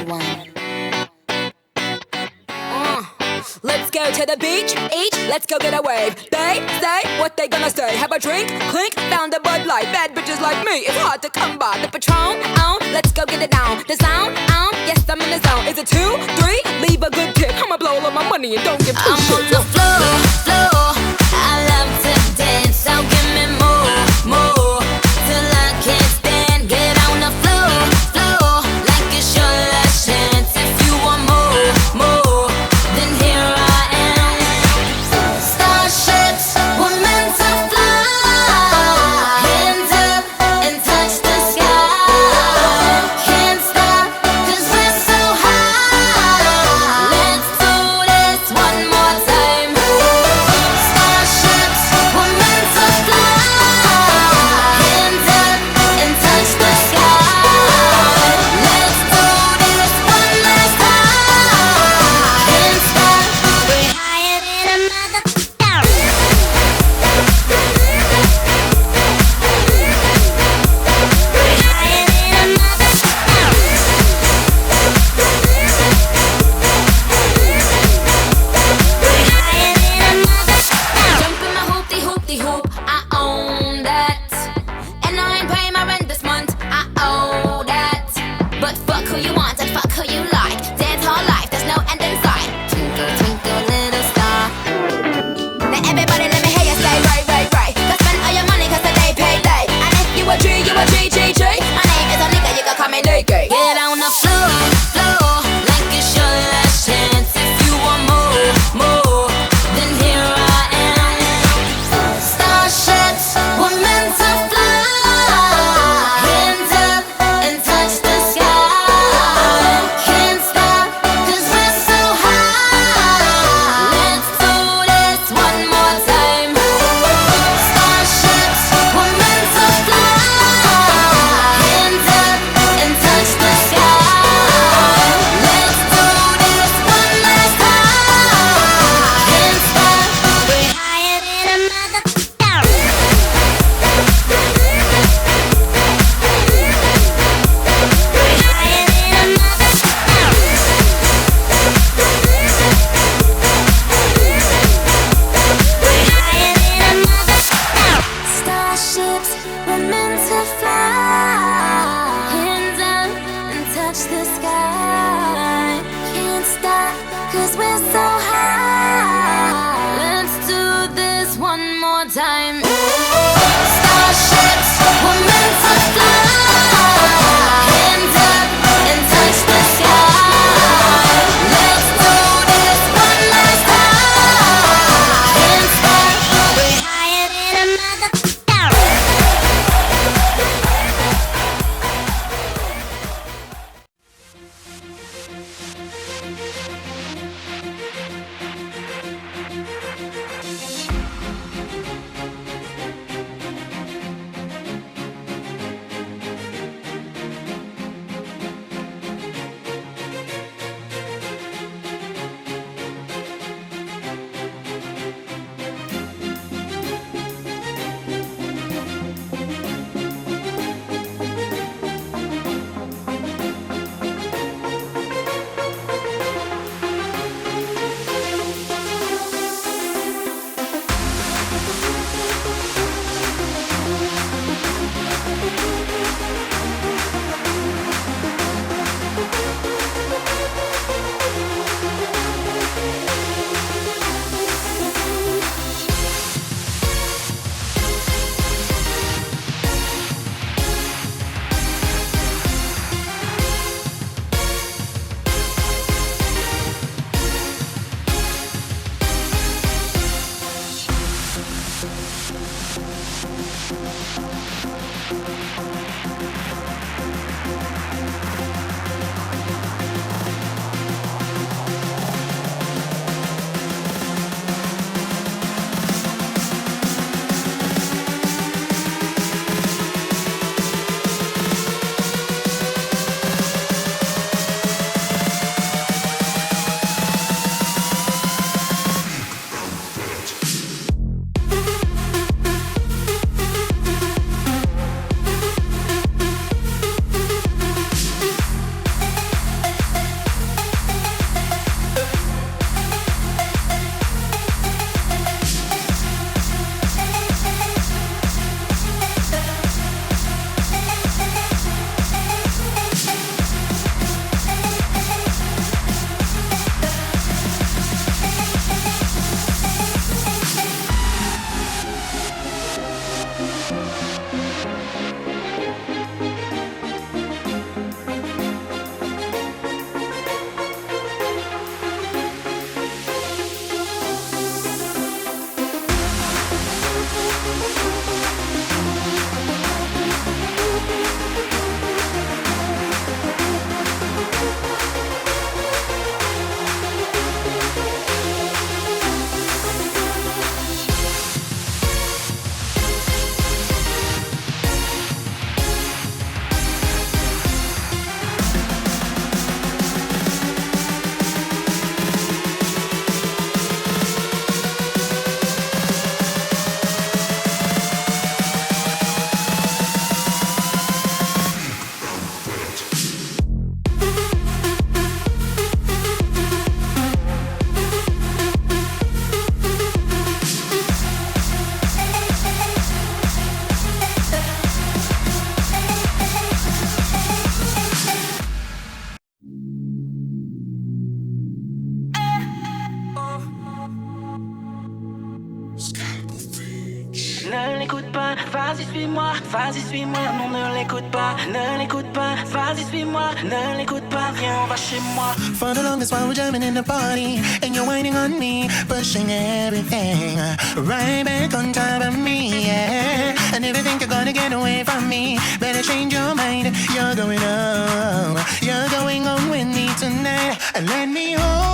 one. Let's go to the beach, let's go get a wave. They say what they gonna say. Have a drink, clink, found a Bud Light. Bad bitches like me, it's hard to come by. The Patron, let's go get it down. The sound, yes I'm in the zone. Is it 2, 3? Leave a good tip. I'ma blow all of my money and don't give two shits. I'm on the floor, I love to dance. So give me more, till I can't stand. Get on the floor, like it's your last chance. If you want more, then here I am. Starships were meant to fly. Hands up and touch the sky. Can't stop 'cause we're so high. Let's do this one more time. Starships were meant to fly. Hands up and touch the sky. Let's do this one last time. Can't stop, we're higher than a mother. Jump in my hoopty hoop, I own that. And I ain't paying my rent this month, I owe that. But fuck who you want and fuck who you like. Dance hall life, there's no end in sight. Twinkle, twinkle, little star. Now everybody let me hear you say right. Go spend all your money 'cause the day paid late. And if you a G, you a G. My name is a nigga, you can call me Nicky. Get on the floor, like it's your last chance. If you want more, then here I am. Starships were meant to fly. Hands up and touch the sky. Can't stop 'cause we're so high. Let's do this one more time. Starships were meant to fly. Hands up and touch the sky. Let's do this one last time. Can't stop, we're higher than a mother. Starships were meant to fly. Hands up and touch the sky. Can't stop 'cause we're so high. Let's do this one more time. Starships were meant to fly. Hands up and touch the sky. Let's do this one last time. Can't stop, we're higher than a mother. Ne l'écoute pas, vas-y suis-moi, non ne l'écoute pas, ne l'écoute pas, vas-y suis-moi, ne l'écoute pas, viens on va chez moi. For the longest while we're jamming in the party, and you're whining on me, pushing everything right back on top of me, yeah. And if you think you're gonna get away from me, better change your mind. You're going home with me tonight, and let me hold